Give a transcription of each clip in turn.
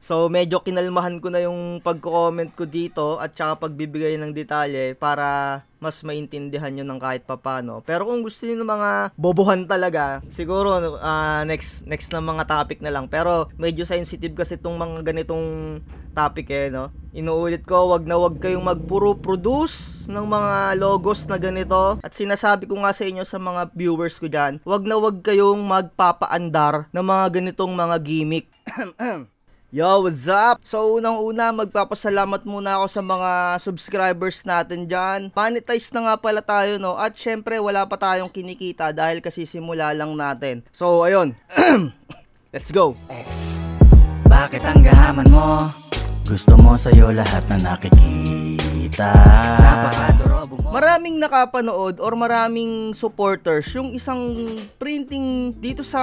So medyo kinalmahan ko na yung pagko-comment ko dito at saka pagbibigay ng detalye para mas maintindihan nyo ng kahit papano. Pero kung gusto niyo ng mga bobohan talaga, siguro next na mga topic na lang. Pero medyo sensitive kasi itong mga ganitong topic no. Inuulit ko, wag kayong magpuro-produce ng mga logos na ganito. At sinasabi ko nga sa inyo sa mga viewers ko dyan, wag kayong magpapaandar ng mga ganitong mga gimmick. Yo, what's up? So, unang-una, magpapasalamat muna ako sa mga subscribers natin dyan. Monetize na nga pala tayo, no? At syempre, wala pa tayong kinikita dahil kasi simula lang natin. So, ayun. Let's go! Bakit ang gahaman mo? Gusto mo sa'yo lahat na nakikita. Maraming nakapanood or maraming supporters yung isang printing dito sa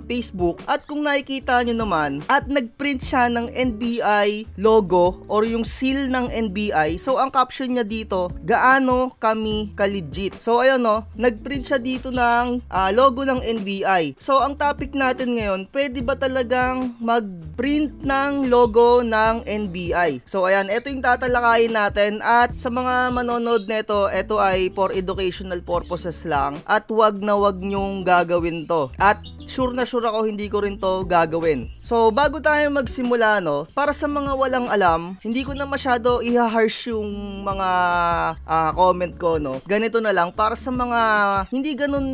Facebook. At kung nakikita nyo naman, at nagprint siya ng NBI logo or yung seal ng NBI. So, ang caption niya dito, gaano kami ka-legit. So, ayun no, nagprint siya dito ng logo ng NBI. So, ang topic natin ngayon, pwede ba talagang mag-print ng logo ng NBI? So, ayan, ito yung tatalakayin natin. At sa mga manonood nito, ito ay for educational purposes lang. At wag nyong gagawin to. At sure na sure ako hindi ko rin to gagawin. So, bago tayo magsimula, no, para sa mga walang alam, hindi ko na masyado i-harsh yung mga comment ko, no. Ganito na lang, para sa mga hindi ganun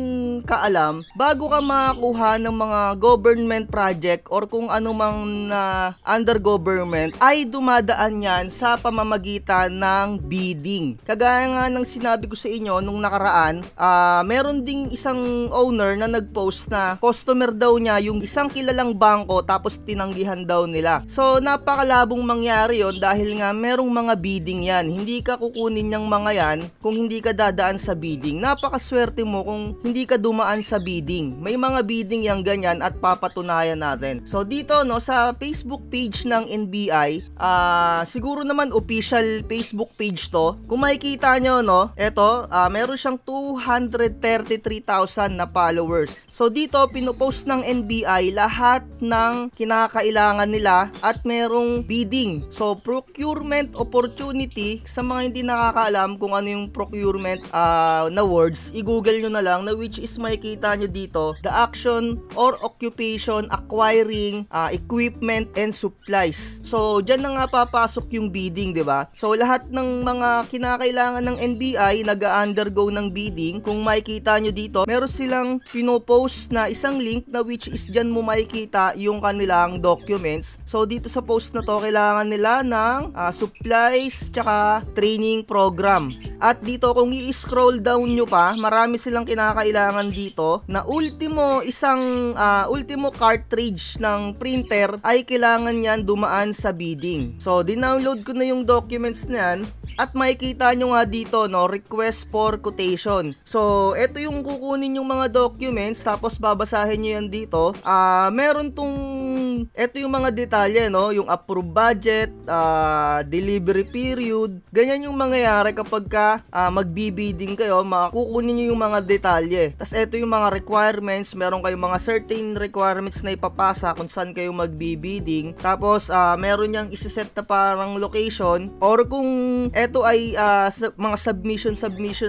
kaalam, bago ka makakuha ng mga government project or kung ano mang under government, ay dumadaan yan sa pamamagitan ng bidding. Kagaya nga ng sinabi ko sa inyo nung nakaraan, meron ding isang owner na nagpost na customer daw niya yung isang kilalang bangko tapos tinanggihan daw nila. So napakalabong mangyari yon dahil nga merong mga bidding yan. Hindi ka kukunin yung mga yan kung hindi ka dadaan sa bidding. Napakaswerte mo kung hindi ka dumaan sa bidding. May mga bidding yang ganyan at papatunayan natin. So dito no sa Facebook page ng NBI, siguro naman official Facebook page to. Kung makikita nyo no, eto meron siyang 233,000 na followers. So dito pinopost ng NBI lahat ng kinakailangan nila at merong bidding. So procurement opportunity, sa mga hindi nakakaalam kung ano yung procurement na words, i-google nyo na lang, na which is makikita nyo dito, the action or occupation acquiring equipment and supplies. So dyan na nga papasok yung bidding, 'di ba? So lahat ng mga kinakailangan ng NBI nag-undergo ng bidding. Kung makikita nyo dito, meron silang pinopost na isang link na which is dyan mo makikita yung kanilang documents. So dito sa post na to, kailangan nila ng supplies tsaka training program. At dito kung i-scroll down nyo pa, marami silang kinakailangan dito na ultimo cartridge ng printer ay kailangan yan dumaan sa bidding. So dinownload ko na yung documents na yan at makikita nyo nga dito no, request for quotation. So ito yung kukunin yung mga documents tapos babasahin nyo yan dito. Meron ito yung mga detalye no, yung approved budget, delivery period, ganyan yung mangyayari kapag magbibidding kayo, makukunin nyo yung mga detalye. Tapos ito yung mga requirements, meron kayong mga certain requirements na ipapasa kung saan kayo magbibidding. Tapos meron niyang isiset na parang location or kung ito ay mga submission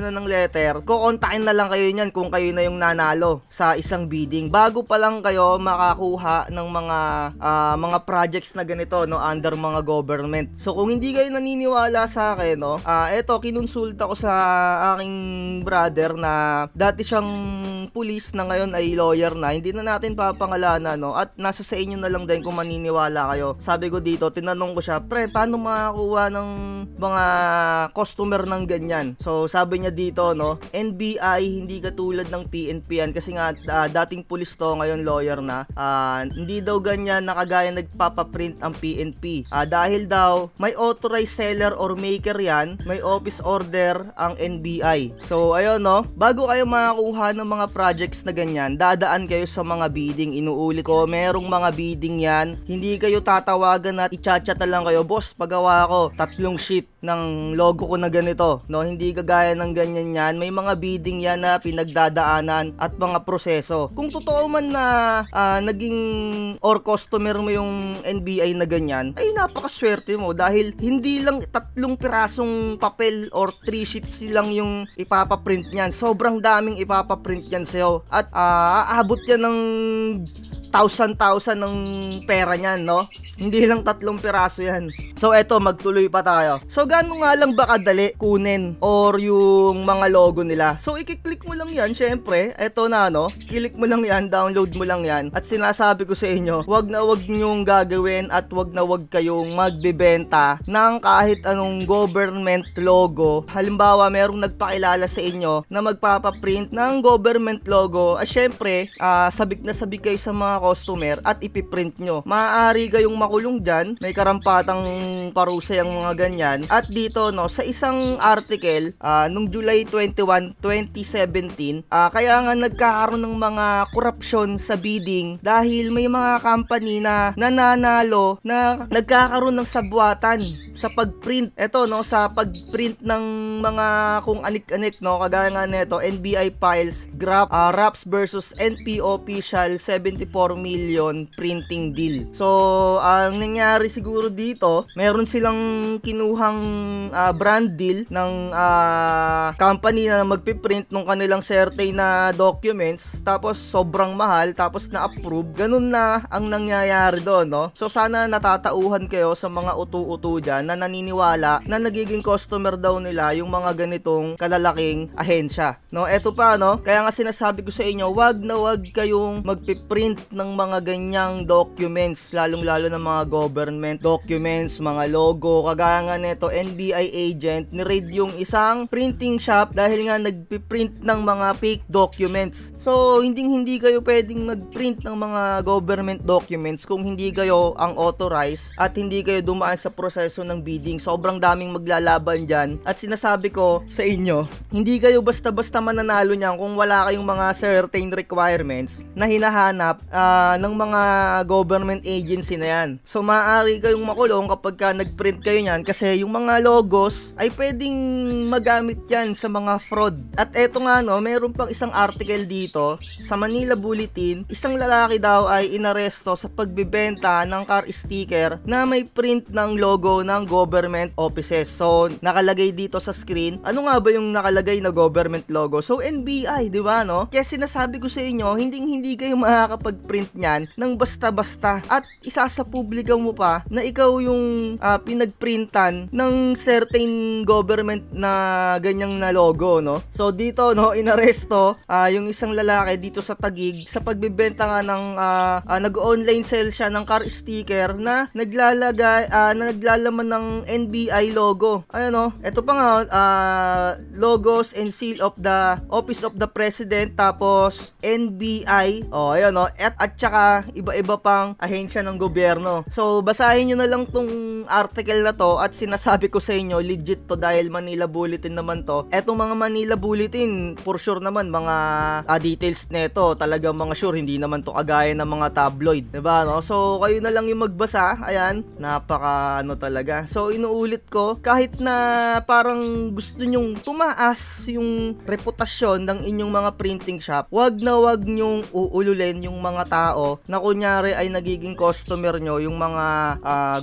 na ng letter, kukontakin na lang kayo niyan kung kayo na yung nanalo sa isang bidding. Bago pa lang kayo makakuha ng mga projects na ganito no, under mga government. So kung hindi kayo naniniwala sa akin no, eto kinonsulta ko sa aking brother na dati siyang pulis na ngayon ay lawyer na. Hindi na natin papangalanan no, at nasa sa inyo na lang din kung maniniwala kayo. Sabi ko dito, tinanong ko siya, pre, paano makakuha ng mga customer ng ganyan? So sabi niya dito no, NBI hindi katulad ng PNP yan kasi nga dating pulis to, ngayon lawyer na. Hindi daw ganyan nakagaya nagpapaprint ang PNP. Dahil daw may authorized seller or maker yan, may office order ang NBI. So ayun no, bago kayo makakuha ng mga projects na ganyan, dadaan kayo sa mga bidding. Inuulit ko, merong mga bidding yan. Hindi kayo tatawagan at i-chat na lang kayo, boss, pagawa ko 3 sheet ng logo ko na ganito, no? Hindi kagaya ng ganyan yan. May mga bidding yan na pinagdadaanan at mga proseso. Kung totoo man na naging or customer mo yung NBI na ganyan, ay napakaswerte mo dahil hindi lang 3 pirasong papel or 3 sheets lang yung ipapaprint niyan. Sobrang daming ipapaprint yan sa'yo at aabot yan ng 1,000 ng pera niyan, no? Hindi lang 3 piraso yan. So eto, magtuloy pa tayo. So gaano nga lang ba kadali kunin or yung mga logo nila? So i-click mo lang yan, syempre. Eto na, no? Click mo lang yan, download mo lang yan. At sinasabi ko sa inyo, wag na wag nyong gagawin at wag na wag kayong magbebenta ng kahit anong government logo. Halimbawa, merong nagpakilala sa inyo na magpapaprint ng government logo. Syempre, sabik na sabik kayo sa mga customer at ipiprint nyo. Maaari kayong makulong dyan. May karampatang parusa yung mga ganyan. At dito, no, sa isang article, nung July 21, 2017, kaya nga nagkakaroon ng mga korupsyon sa bidding dahil may mga company na nananalo na nagkakaroon ng sabwatan sa pagprint. Ito, no, sa pagprint ng mga kung anik-anik, no, kagaya nga nito, NBI files, RAPS versus NP official 74 million printing deal. So, ang nangyari siguro dito, meron silang kinuhang brand deal ng company na magpiprint ng kanilang certain na documents, tapos sobrang mahal, tapos na-approve. Ganun na ang nangyayari doon, no? So, sana natatauhan kayo sa mga utu-utu dyan na naniniwala na nagiging customer daw nila yung mga ganitong kalalaking ahensya, no? Eto pa, no? Kaya nga sinasabi ko sa inyo, wag na wag kayong magpiprint ng mga ganyang documents, lalong-lalo ng mga government documents, mga logo. Kagaya nga nito, NBI agent, ni-raid yung isang printing shop dahil nga nagpiprint ng mga fake documents. So, hindi kayo pwedeng magprint ng mga government documents kung hindi kayo ang authorized at hindi kayo dumaan sa proseso ng bidding. Sobrang daming maglalaban dyan. At sinasabi ko sa inyo, hindi kayo basta-basta mananalo niyan kung wala kayong mga certain requirements na hinahanap ng mga government agency na yan. So, maaari kayong makulong kapag ka nagprint kayo niyan kasi yung mga logos ay pwedeng magamit yan sa mga fraud. At eto nga, no, meron pang isang article dito sa Manila Bulletin, isang lalaki daw ay inaresto sa pagbibenta ng car sticker na may print ng logo ng government offices. So, nakalagay dito sa screen, ano nga ba yung nakalagay na government logo? So, NBI, di ba, no? Kaya sinasabi ko sa inyo, hindi kayo makakapag-print niyan ng basta-basta at isasapublikaw mo pa na ikaw yung pinagprintan ng certain government na ganyang na logo, no? So, dito, no, inaresto yung isang lalaki dito sa Taguig sa pagbibenta nga ng nag-online sale siya ng car sticker na naglalaman ng NBI logo. Ayun, no? Ito pa nga, logos and seal of the Office of the President, tapos NBI, ayun, no? At saka iba-iba pang ahensya ng gobyerno. So, basahin nyo na lang tong article na to at sinasabi ko sa inyo, legit to dahil Manila Bulletin naman to. Etong mga Manila Bulletin, for sure naman, mga details neto, talagang mga sure, hindi naman to kagaya ng mga tabloid, diba, no? So, kayo na lang yung magbasa, ayan, napaka talaga. So, inuulit ko, kahit na parang gusto nyong tumaas yung reputasyon ng inyong mga printing shop, wag na wag nyong uululin yung mga tao na kunyari ay nagiging customer nyo, yung mga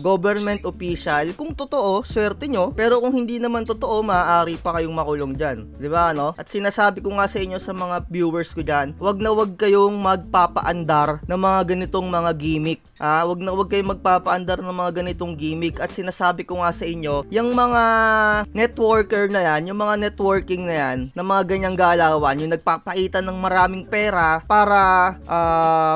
government official. Kung totoo, swerte nyo, pero kung hindi naman totoo, maaari pa kayong makulong dyan, diba, no? At sinasabi ko nga sa inyo, sa mga viewers ko dyan, wag na wag kayong magpapaandar ng mga ganitong mga gimmick. Wag na wag kayong magpapaandar ng mga ganitong gimmick. At sinasabi ko nga sa inyo, yung mga networker na yan, yung mga networking na yan, na mga ganyang galawan, yung nagpapakita ng maraming pera para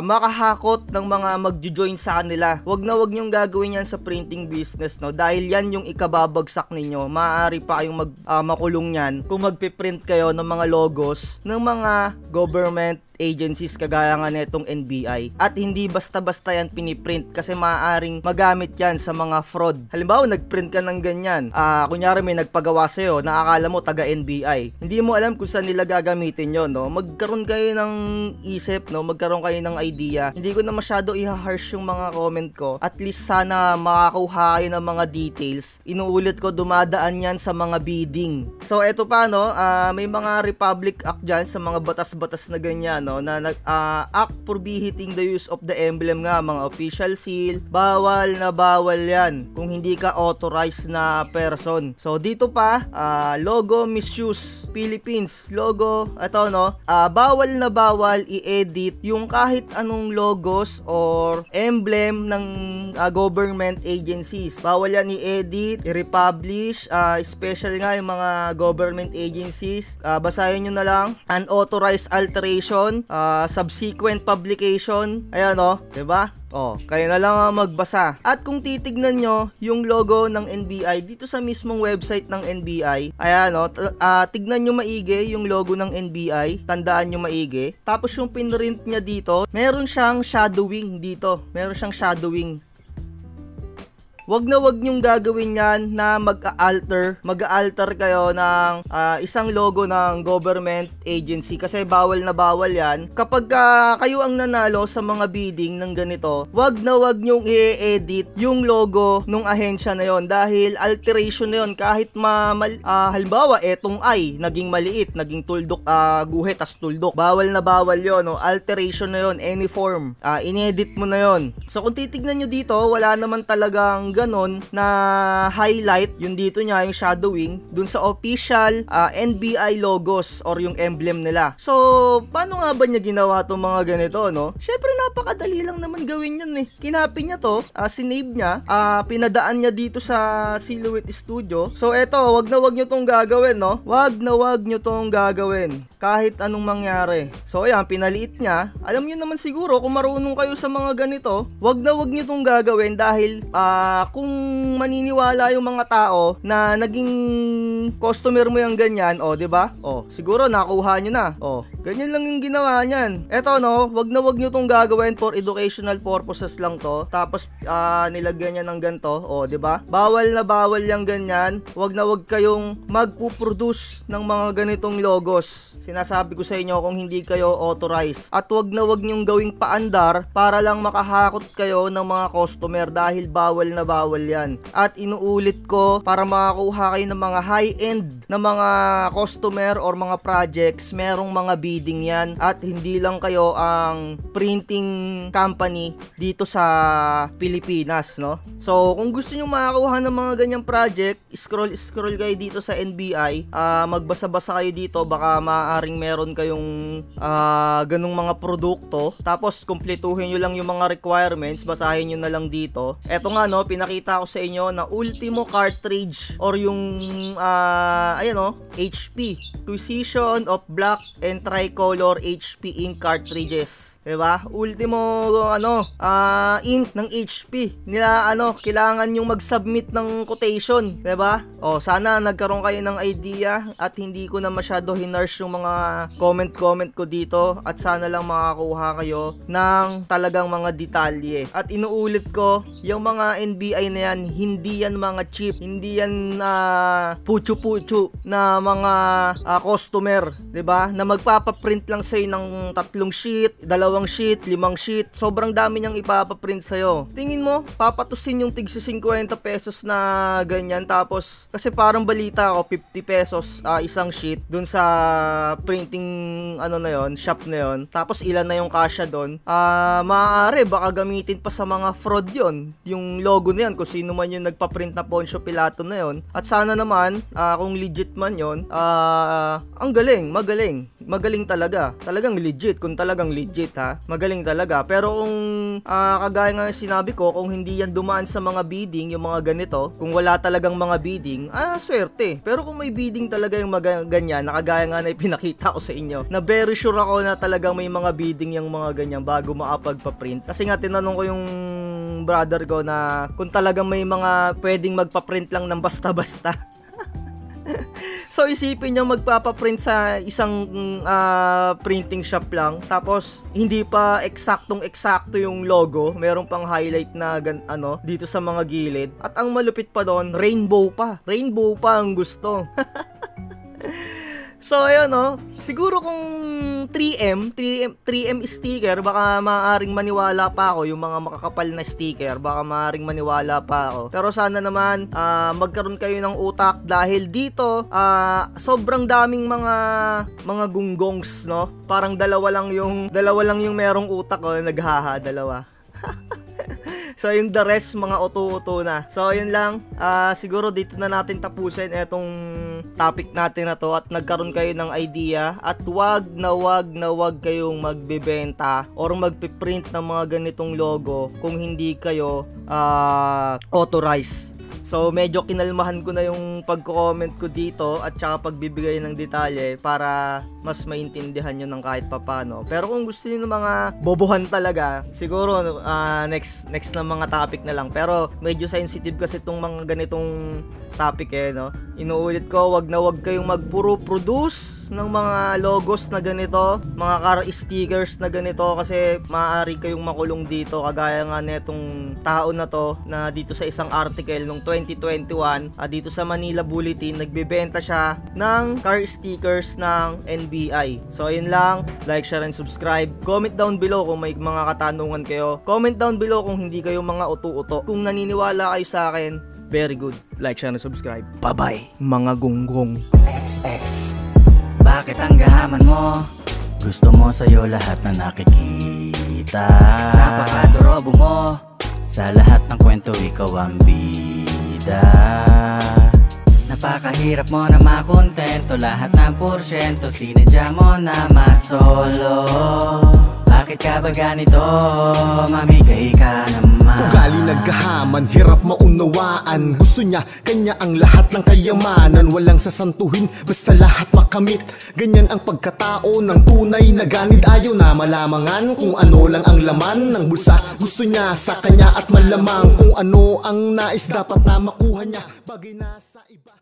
makahakot ng mga magjo-join sa kanila. Wag na wag nyong gagawin yan sa printing business, no? Dahil yan yung ikababagsak ninyo. Maaari pa kayong makulong yan kung magpiprint kayo ng mga logos ng mga government agencies kagaya nga netong NBI. At hindi basta-basta yan piniprint kasi maaaring magamit yan sa mga fraud. Halimbawa, nagprint ka ng ganyan. Kunyari may nagpagawa sa'yo na akala mo taga NBI. Hindi mo alam kung saan nila gagamitin yon, no? Magkaroon kayo ng isip, no? Magkaroon kayo ng idea. Hindi ko na masyado i-harsh yung mga comment ko. At least sana makakuha kayo ng mga details. Inuulit ko, dumadaan yan sa mga bidding. So, eto pa, no? May mga Republic Act dyan sa mga batas-batas na ganyan, no? Na act prohibiting the use of the emblem nga, mga official seal. Bawal na bawal yan kung hindi ka authorized na person. So, dito pa, logo misuse Philippines. Logo, ito, no? Bawal na bawal i-edit yung kahit anong logos or emblem ng government agencies. Bawal yan i-edit, i-republish, special nga yung mga government agencies. Basahin nyo na lang. Unauthorized alteration, subsequent publication. Ayan, no? Diba? Kayo na lang magbasa. At kung titignan nyo yung logo ng NBI dito sa mismong website ng NBI, ayan, no? Tignan nyo maigi yung logo ng NBI. Tandaan nyo maigi. Tapos yung pinrint niya dito, meron siyang shadowing dito. Meron siyang shadowing. Wag na wag nyong gagawin yan na mag-alter kayo ng isang logo ng government agency kasi bawal na bawal yan. Kapag kayo ang nanalo sa mga bidding ng ganito, wag na wag nyong i-edit yung logo ng ahensya na yon dahil alteration na yon. Kahit halimbawa etong I naging maliit, naging tuldok, guhit tas tuldok, bawal na bawal yon, no? Alteration na yon, any form, inedit mo na yon. So kung titignan nyo dito, wala naman talagang ganon na highlight yung dito niya, yung shadowing dun sa official NBI logos or yung emblem nila. So paano nga ba niya ginawa tong mga ganito, no? Syempre napakadali lang naman gawin yan eh. Kinopy niya to, sinave niya, pinadaan niya dito sa Silhouette Studio. So eto, wag na wag nyo tong gagawin, no? Wag na wag nyo tong gagawin kahit anong mangyari. So ayan, pinaliit niya. Alam niyo naman siguro kung marunong kayo sa mga ganito, wag na wag nyo tong gagawin dahil kung maniniwala yung mga tao na naging customer mo yung ganyan, di ba? Siguro nakuha nyo na. Ganyan lang yung ginawa niyan. Eto, no, wag na wag nyo tong gagawin, for educational purposes lang to. Tapos nilagyan niya ng ganto, di ba? Bawal na bawal yung ganyan. Wag na wag kayong magpo-produce ng mga ganitong logos. Sinasabi ko sa inyo kung hindi kayo authorized. At wag na wag nyong gawing paandar para lang makahakot kayo ng mga customer dahil bawal na bawal yan. At inuulit ko, para makakuha kayo ng mga high-end na mga customer or mga projects, merong mga bidding yan. At hindi lang kayo ang printing company dito sa Pilipinas, no? So kung gusto nyo makakuha ng mga ganyang project, scroll kayo dito sa NBI, magbasa-basa kayo dito, baka maaaring meron kayong ganung mga produkto. Tapos kumpletuhin nyo lang yung mga requirements, basahin nyo na lang dito. Eto nga, no, pinakita ko sa inyo na Ultimo cartridge or yung HP, acquisition of black and tricolor HP ink cartridges. Diba? Ultimo ink ng HP nila, kailangan yung mag-submit ng quotation, diba? Sana nagkaroon kayo ng idea at hindi ko na masyado hinarsh yung mga comment ko dito at sana lang makakuha kayo ng talagang mga detalye. At inuulit ko, yung mga NBI na yan, hindi yan mga cheap, hindi yan puchu-puchu na mga customer, diba? Na magpapaprint lang sa'yo ng 3 sheet, 2 sheet, 5 sheet, sobrang dami niyang ipapaprint sa'yo. Tingin mo, papatusin yung tig 50 pesos na ganyan, tapos kasi parang balita ako 50 pesos isang sheet dun sa printing na yon, shop na yon. Tapos ilan na yung kasya doon. Maaari baka gamitin pa sa mga fraud yon, yung logo na yan, kung sino man yung nagpa-print na Poncio Pilato na yon. At sana naman kung legit man yon, ang magaling talaga. Talagang legit, kung talagang legit ha. Magaling talaga. Pero kung kagaya nga sinabi ko, kung hindi yan dumaan sa mga bidding, yung mga ganito, kung wala talagang mga bidding, swerte. Pero kung may bidding talaga yung ganyan, nakagaya nga na ipinakita ko sa inyo, na very sure ako na talagang may mga bidding yung mga ganyan bago makapagpa-print. Kasi nga tinanong ko yung brother ko na kung talagang may mga pwedeng magpa-print lang ng basta-basta. So isipin nyo magpapaprint sa isang printing shop lang, tapos hindi pa eksaktong-eksakto yung logo, meron pang highlight na dito sa mga gilid. At ang malupit pa doon, rainbow pa ang gusto. So ayun siguro kung 3M sticker, baka maaaring maniwala pa ako, yung mga makakapal na sticker, baka maaaring maniwala pa ako. Pero sana naman magkaroon kayo ng utak, dahil dito sobrang daming mga gunggongs, no? Parang dalawa lang yung merong utak, naghaha, dalawa. So yung the rest mga uto-uto na. So yun lang, siguro dito na natin tapusin etong topic natin na to, at nagkaroon kayo ng idea, at wag kayong magbebenta or magpiprint ng mga ganitong logo kung hindi kayo authorized. So medyo kinalmahan ko na yung pagko-comment ko dito at saka pagbibigay ng detalye para mas maintindihan nyo ng kahit papano. Pero kung gusto niyo ng mga bobohan talaga, siguro next na mga topic na lang. Pero medyo sensitive kasi itong mga ganitong topic no. Inuulit ko, wag kayong magpuro-produce ng mga logos na ganito, mga car stickers na ganito, kasi maaari kayong makulong dito, kagaya nga netong tao na to na dito sa isang article nung 2021 dito sa Manila Bulletin, nagbebenta siya ng car stickers ng NBI. So ayun lang, like, share, and subscribe. Comment down below kung may mga katanungan kayo. Comment down below kung hindi kayo mga uto-uto. Kung naniniwala kayo sa akin, very good. Like, share, and subscribe. Bye-bye, mga gonggong. XX. Bakit ang gahaman mo? Gusto mo sa'yo lahat na nakikita. Napakadorobo mo. Sa lahat ng kwento ikaw ang bida. Napakahirap mo na makontento. Lahat ng porsyento sinadya mo na masolo. Bakit ka ba ganito? Mamigay ka naman. Ugali naghahaman, hirap maunawaan. Gusto niya, kanya ang lahat ng kayamanan. Walang sasantuhin, basta lahat makamit. Ganyan ang pagkatao ng tunay na ganid. Ayaw na malamangan kung ano lang ang laman ng bulsa. Gusto niya sa kanya at malamang kung ano ang nais dapat na makuha niya. Bagay na sa iba.